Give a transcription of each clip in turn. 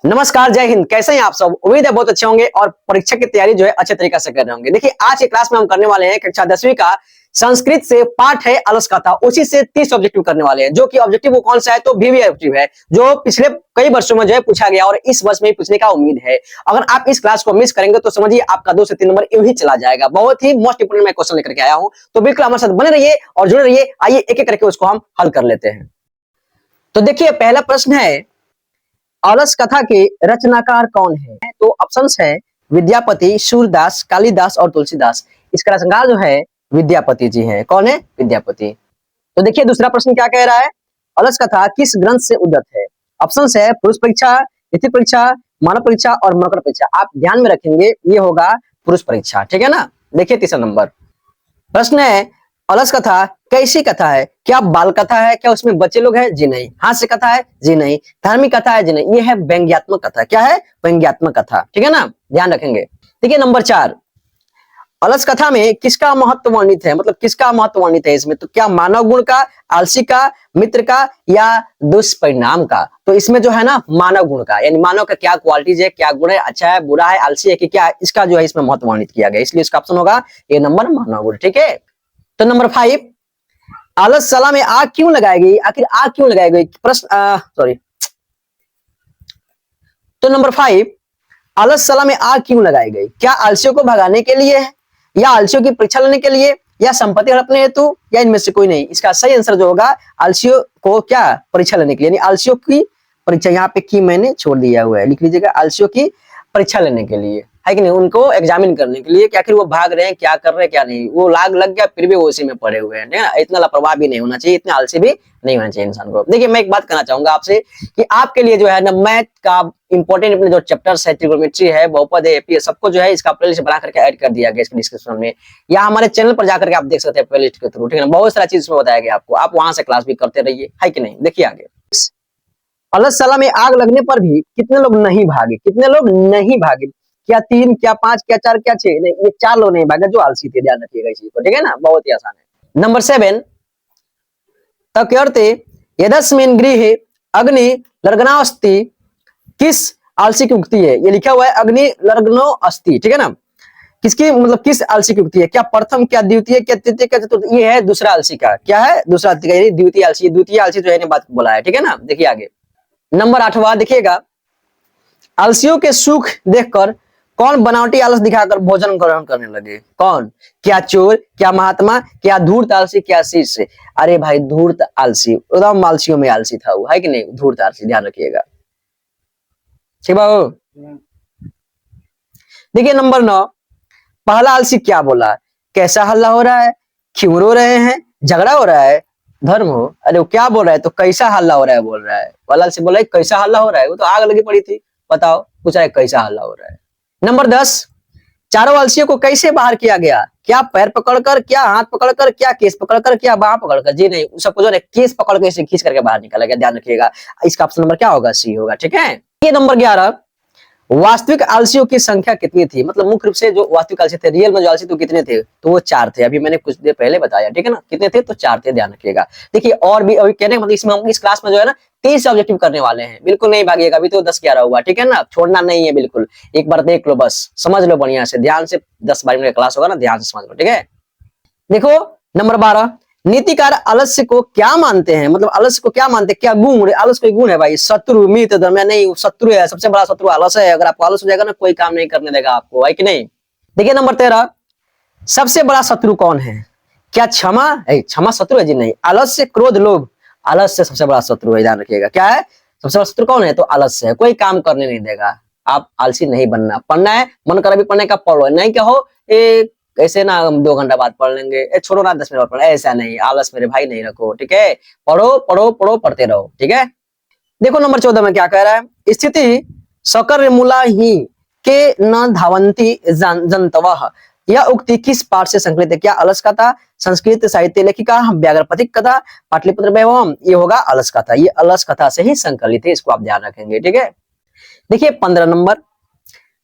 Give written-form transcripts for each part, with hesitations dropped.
नमस्कार, जय हिंद। कैसे हैं आप सब? उम्मीद है बहुत अच्छे होंगे और परीक्षा की तैयारी जो है अच्छे तरीके से कर रहे होंगे। देखिए, आज की क्लास में हम करने वाले हैं कक्षा 10वीं का संस्कृत से पाठ है अलस कथा, उसी से 30 ऑब्जेक्टिव करने वाले हैं। जो कि ऑब्जेक्टिव वो कौन सा है? तो वीवी ऑब्जेक्टिव है, जो पिछले कई वर्षों में जो है पूछा गया और इस वर्ष में पूछने का उम्मीद है। अगर आप इस क्लास को मिस करेंगे तो समझिए आपका 2 से 3 नंबर यूं ही चला जाएगा। बहुत ही मोस्ट इंपोर्टेंट मैं क्वेश्चन लेकर के आया हूं, तो बिल्कुल हमारे साथ बने रहिए और जुड़े रहिए। आइए एक एक करके उसको हम हल कर लेते हैं। तो देखिए, पहला प्रश्न है, अलस कथा के रचनाकार कौन है? तो ऑप्शंस है विद्यापति, सूरदास, कालिदास और तुलसीदास। इसका रचनाकार जो है विद्यापति जी हैं। कौन है? विद्यापति। तो देखिए, दूसरा प्रश्न क्या कह रहा है, अलस कथा किस ग्रंथ से उद्धत है? ऑप्शंस है पुरुष परीक्षा, स्त्री परीक्षा, मानव परीक्षा और मकर परीक्षा। आप ध्यान में रखेंगे, ये होगा पुरुष परीक्षा, ठीक है ना। देखिए तीसरा नंबर प्रश्न है, अलस कथा कैसी कथा है? क्या बाल कथा है? क्या उसमें बच्चे लोग हैं? जी नहीं। हास्य कथा है? जी नहीं। धार्मिक कथा है? जी नहीं। ये है व्यंग्यात्मक कथा। क्या है? व्यंग्यात्मक कथा, ठीक है ना, ध्यान रखेंगे। देखिए नंबर 4, अलस कथा में किसका महत्व वर्णित है? मतलब किसका महत्व वर्णित है इसमें? तो क्या मानव गुण का, आलसी का, मित्र का या दुष्परिणाम का? तो इसमें जो है ना मानव गुण का, यानी मानव का क्या क्वालिटीज है, क्या गुण है, अच्छा है, बुरा है, आलसी है कि क्या, इसका जो है इसमें महत्व वर्णित किया गया। इसलिए इसका ऑप्शन होगा ए नंबर, मानव गुण, ठीक है। तो नंबर 5, आलसशाला में आग क्यों लगाई गई? आखिर आग क्यों लगाई गई? प्रश्न सॉरी। तो नंबर 5, आलसशाला में आग क्यों लगाई गई? क्या आलसियों को भगाने के लिए है, या आलसियों की परीक्षा लेने के लिए, या संपत्ति हड़पने हेतु, या इनमें से कोई नहीं? इसका सही आंसर जो होगा, आलसियों को क्या परीक्षा लेने के लिए, यानी आलसियों की परीक्षा। यहाँ पे की मैंने छोड़ दिया हुआ है, लिख लीजिएगा, आलसियों की परीक्षा लेने के लिए, है कि नहीं, उनको एग्जामिन करने के लिए कि आखिर वो भाग रहे हैं, क्या कर रहे हैं, क्या नहीं। वो लाग लग गया फिर भी वो उसी में पड़े हुए हैं ना। इतना लापरवाह भी नहीं होना चाहिए, इतने आलसी भी नहीं होना चाहिए इंसान को। देखिए, मैं एक बात कहना चाहूंगा आपसे कि आपके लिए जो है ना मैथ का इंपॉर्टेंट अपने जो चैप्टर्स है, ट्रिग्नोमेट्री है, बहुपद है, एपी है, सबको जो है इसका प्लेलिस्ट बना करके ऐड कर दिया गया इसके डिस्क्रिप्शन में, या हमारे चैनल पर जाकर के आप देख सकते हैं प्लेलिस्ट के थ्रू, ठीक है ना। बहुत सारा चीज इसमें बताया गया आपको, आप वहां से क्लास भी करते रहिए, है कि नहीं। देखिए आगे, अलसशाला में आग लगने पर भी कितने लोग नहीं भागे? कितने लोग नहीं भागे? क्या 3, क्या 5, क्या 4, क्या 6? नहीं, ये 4 लोग नहीं भागे जो आलसी थे। ध्यान रखिएगा इस चीज को, ठीक है ना, बहुत ही आसान है। नंबर 7, तक्यर्ते यदस्मिन् गृहे अग्नि लर्गनास्ति, किस आलसी की उक्ति है? ये लिखा हुआ है अग्नि लर्गनो अस्ति, ठीक है ना। किसकी, मतलब किस आलसी की उक्ति है? क्या प्रथम, क्या द्वितीय, क्या तृतीय, क्या चतुर्थ? ये है दूसरा आलसी का। क्या है? दूसरा आलसी का, द्वितीय आलसी। द्वितीय आलसी जो है बात बोला है, ठीक है ना। देखिए आगे, नंबर 8वां देखिएगा, आलसियों के सुख देखकर कौन बनावटी आलस दिखाकर भोजन ग्रहण करने लगे? कौन? क्या चोर, क्या महात्मा, क्या धूर्त आलसी, क्या शिष्य? अरे भाई, धूर्त आलसी, एकदम आलसियों में आलसी था वो, है कि नहीं, धूर्त आलसी, ध्यान रखिएगा, ठीक बाबू। देखिए नंबर 9, पहला आलसी क्या बोला? कैसा हल्ला हो रहा है? क्यों रो रहे हैं? झगड़ा हो रहा है? धर्म हो? अरे वो क्या बोल रहा है? तो कैसा हल्ला हो रहा है बोल रहा है। पहला आलसी बोला है कैसा हल्ला हो रहा है, वो तो आग लगी पड़ी थी, बताओ, पूछा है कैसा हल्ला हो रहा है। नंबर 10, चारों आलसियों को कैसे बाहर किया गया? क्या पैर पकड़कर, क्या हाथ पकड़कर, क्या केस पकड़कर, क्या बाह पकड़कर? जी नहीं, सबको जो है केस पकड़ के खींच करके बाहर निकाला गया। ध्यान रखिएगा, इसका ऑप्शन नंबर क्या होगा? सी होगा, ठीक है। ये नंबर 11, वास्तविक आलसियों की संख्या कितनी थी? मतलब मुख्य रूप से जो वास्तविक आलसी थे, रियल में जो आलसी तो कितने थे? तो वो 4 थे। अभी मैंने कुछ देर पहले बताया, ठीक है ना, कितने थे? तो 4 थे, ध्यान रखिएगा। देखिए और भी अभी कहने मतलब इसमें हम इस क्लास में जो है ना 30 ऑब्जेक्टिव करने वाले हैं, बिल्कुल नहीं भागिएगा। अभी तो 10-11 हुआ, ठीक है ना, छोड़ना नहीं है बिल्कुल। एक बार देख लो, बस समझ लो बढ़िया से, ध्यान से। 10-12 मिनट का क्लास होगा ना, ध्यान से समझ लो, ठीक है। देखो नंबर 12, नीतिकार आलस्य को क्या मानते हैं? मतलब आलस्य को क्या मानते हैं? क्या गुण? आलस्य कोई गुण है भाई? शत्रु, मित्र, धर्म? नहीं, शत्रु है, सबसे बड़ा शत्रु आलस है। अगर आपको आलस हो जाएगा ना, कोई काम नहीं करने देगा आपको, है कि नहीं। देखिए नंबर 13, सबसे बड़ा शत्रु कौन है? क्या क्षमा है? क्षमा शत्रु है? जी नहीं। आलस्य, क्रोध, लोभ, आलस्य सबसे बड़ा शत्रु है, ध्यान रखिएगा। क्या है सबसे बड़ा शत्रु? कौन है? तो आलस्य है, कोई काम करने नहीं देगा। आप आलसी नहीं बनना, पढ़ना है, मन कर अभी पढ़ने का पढ़ो, नहीं क्या हो ऐसे ना हम 2 घंटा बाद पढ़ लेंगे, छोड़ो ना 10 मिनट बाद पढ़, ऐसा नहीं, आलस मेरे भाई नहीं रखो, ठीक है। पढ़ो पढ़ो पढ़ो, पढ़ते रहो, ठीक है। देखो नंबर 14 में क्या कह रहा है, स्थिति सकर्य मूला ही के न धावंती जंतवः, यह उक्ति किस पाठ से संकलित है? क्या अलस कथा, संस्कृत साहित्य लेखिका, व्याघ्रपथिक कथा, पाटलिपुत्र वैभवम? ये होगा अलस कथा, ये अलस कथा से ही संकलित है, इसको आप ध्यान रखेंगे, ठीक है। देखिए 15 नंबर,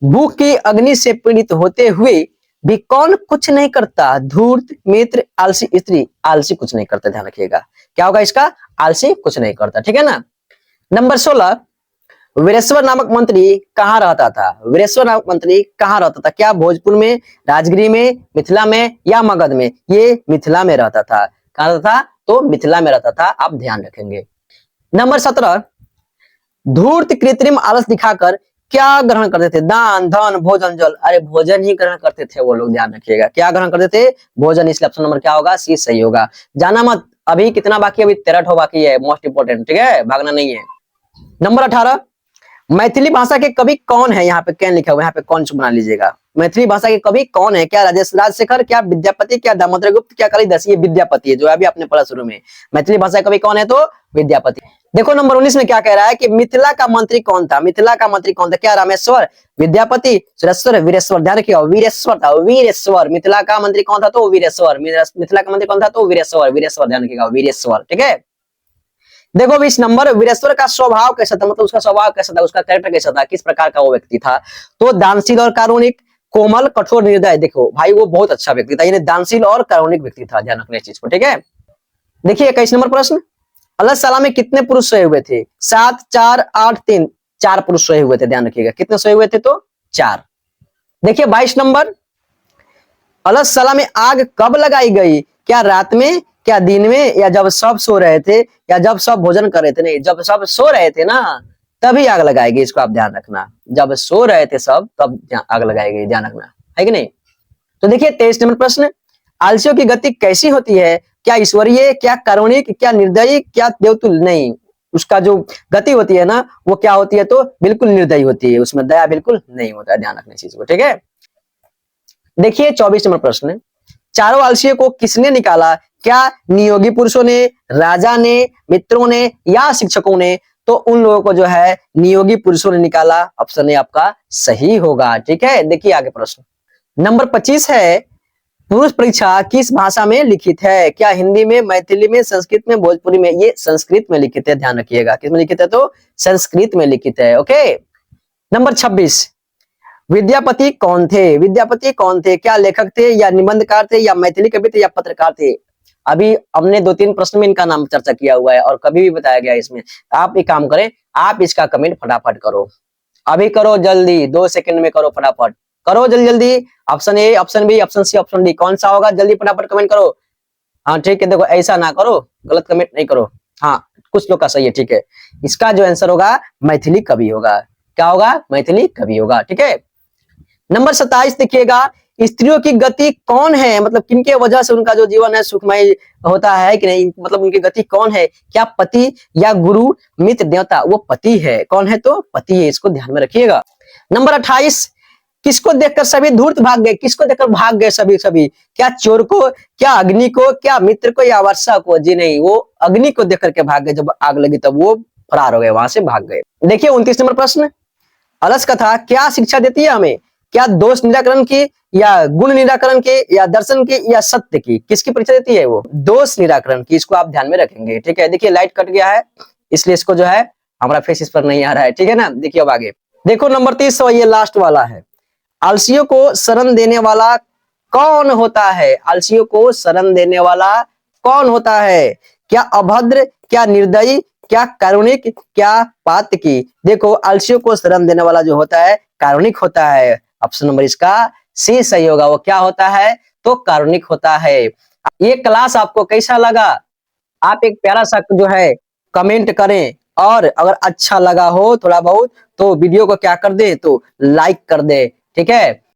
भूख की अग्नि से पीड़ित होते हुए भी कौन कुछ नहीं करता? धूर्त, मित्र, आलसी, स्त्री? आलसी कुछ नहीं करता, ध्यान रखिएगा। क्या होगा इसका? आलसी कुछ नहीं करता, ठीक है ना। नंबर 16, वीरेश्वर नामक मंत्री कहाँ रहता था? वीरेश्वर नामक मंत्री कहाँ रहता था? क्या भोजपुर में, राजगिरी में, मिथिला में या मगध में? ये मिथिला में रहता था। कहाँ रहता था? तो मिथिला में रहता था, आप ध्यान रखेंगे। नंबर 17, धूर्त कृत्रिम आलस दिखाकर क्या ग्रहण करते थे? दान, धन, भोजन, जल। अरे भोजन ही ग्रहण करते थे वो लोग, ध्यान रखिएगा। क्या ग्रहण करते थे? भोजन। इसलिए ऑप्शन नंबर क्या होगा? सी सही होगा। जाना मत, अभी कितना बाकी है? अभी 13 बाकी है, मोस्ट इंपोर्टेंट, ठीक है, भागना नहीं है। नंबर 18, मैथिली भाषा के कवि कौन है? यहाँ पे कैन लिखा हुआ है, यहाँ पे कौन बना लीजिएगा। मैथिली भाषा के कवि कौन है? क्या राजेश राजशेखर, क्या विद्यापति, क्या दामोदर गुप्त, क्या कालिदास? ये विद्यापति है, जो अभी आपने पढ़ा शुरू में। मैथिली भाषा के कवि कौन है? तो विद्यापति। देखो नंबर 19 में क्या कह रहा है कि मिथिला का मंत्री कौन था? मिथिला का मंत्री कौन था? क्या रामेश्वर, विद्यापति, सुरेश्वर, वीरेश्वर? ध्यान रखिएगा, वीरेश्वर था, वीरेश्वर। मिथिला का मंत्री कौन था? तो वीरेश्वर। मिथिला का मंत्री कौन था? तो वीरेश्वर, वीरेश्वर, ध्यान रखिएगा, वीरेश्वर, ठीक है। देखो 20 नंबर, वीरेश्वर का स्वभाव कैसा था? मतलब उसका स्वभाव कैसा था, उसका कैरेक्टर कैसा था, किस प्रकार का वो व्यक्ति था? तो दानशील और कारुणिक, कोमल, कठोर, निर्दय। देखो भाई वो बहुत अच्छा व्यक्ति था, यानी दानशील और कारुणिक व्यक्ति था, ध्यान रखना इस चीज को, ठीक है। देखिए 21 नंबर प्रश्न, अलग में कितने पुरुष सोए हुए थे? 7, 4, 8, 3। 4 पुरुष सोए हुए थे, ध्यान रखिएगा। कितने सोए हुए थे? तो 4। देखिए 22 नंबर, अलग में आग कब लगाई गई? क्या रात में, क्या दिन में, या जब सब सो रहे थे, या जब सब भोजन कर रहे थे? नहीं, जब सब सो रहे थे ना तभी आग लगाएगी, इसको आप ध्यान रखना। जब सो रहे थे सब तब आग लगाएगी, ध्यान रखना है कि नहीं। तो देखिए 23 नंबर प्रश्न, आलसियों की गति कैसी होती है? क्या ईश्वरीय, क्या कारुणिक, क्या निर्दयी, क्या देवतुल? नहीं, उसका जो गति होती है ना वो क्या होती है? तो बिल्कुल निर्दयी होती है, उसमें दया बिल्कुल नहीं होता है, ध्यान रखना इस चीज को, ठीक है। देखिए 24 नंबर प्रश्न, चारों आलसियों को किसने निकाला? क्या नियोगी पुरुषों ने, राजा ने, मित्रों ने या शिक्षकों ने? तो उन लोगों को जो है नियोगी पुरुषों ने निकाला, ऑप्शन ए आपका सही होगा, ठीक है। देखिए आगे प्रश्न नंबर 25 है, पुरुष परीक्षा किस भाषा में लिखित है? क्या हिंदी में, मैथिली में, संस्कृत में, भोजपुरी में? ये संस्कृत में लिखित है, ध्यान रखिएगा। किस में लिखित है? तो संस्कृत में लिखित है, ओके। नंबर 26, विद्यापति कौन थे? विद्यापति कौन थे? क्या लेखक थे, या निबंधकार थे, या मैथिली कवि थे, या पत्रकार थे? अभी हमने 2-3 प्रश्न में इनका नाम चर्चा किया हुआ है और कभी भी बताया गया है इसमें। आप एक काम करें, आप इसका कमेंट फटाफट करो, अभी करो जल्दी, 2 सेकंड में करो, फटाफट करो, जल्दी जल्दी। Option A, option B, option C, option D, कौन सा होगा? जल्दी फटाफट कमेंट करो। हाँ ठीक है, देखो ऐसा ना करो, गलत कमेंट नहीं करो। हाँ कुछ लोग का सही है, ठीक है। इसका जो आंसर होगा मैथिली कवि होगा। क्या होगा? मैथिली कवि होगा, ठीक है। नंबर 27 देखिएगा, स्त्रियों की गति कौन है? मतलब किनके वजह से उनका जो जीवन है सुखमय होता है कि नहीं? मतलब उनकी गति कौन है? क्या पति, या गुरु, मित्र, देवता? वो पति है। कौन है? तो पति है, इसको ध्यान में रखिएगा। नंबर 28, किसको देखकर सभी धूर्त भाग गए? किसको देखकर भाग गए सभी सभी? क्या चोर को, क्या अग्नि को, क्या मित्र को, या वर्षा को? जी नहीं, वो अग्नि को देख करके भाग गए, जब आग लगी तब वो फरार हो गए, वहां से भाग गए। देखिए 29 नंबर प्रश्न, अलस कथा क्या शिक्षा देती है हमें? क्या दोष निराकरण की, या गुण निराकरण की, या दर्शन की, या सत्य की? किसकी परीक्षा देती है वो? दोष निराकरण की, इसको आप ध्यान में रखेंगे, ठीक है। देखिए लाइट कट गया है, इसलिए इसको जो है हमारा फेस इस पर नहीं आ रहा है, ठीक है ना। देखिए अब आगे देखो नंबर 30, ये लास्ट वाला है, आलसियों को शरण देने वाला कौन होता है? आलसियों को शरण देने वाला कौन होता है? क्या अभद्र, क्या निर्दयी, क्या कारुणिक, क्या पातकी? देखो आलसियों को शरण देने वाला जो होता है कारुणिक होता है, ऑप्शन नंबर इसका सी सही होगा। वो क्या होता है? तो कारुणिक होता है। ये क्लास आपको कैसा लगा? आप एक प्यारा सा जो है कमेंट करें, और अगर अच्छा लगा हो थोड़ा बहुत तो वीडियो को क्या कर दे, तो लाइक कर दे, ठीक है।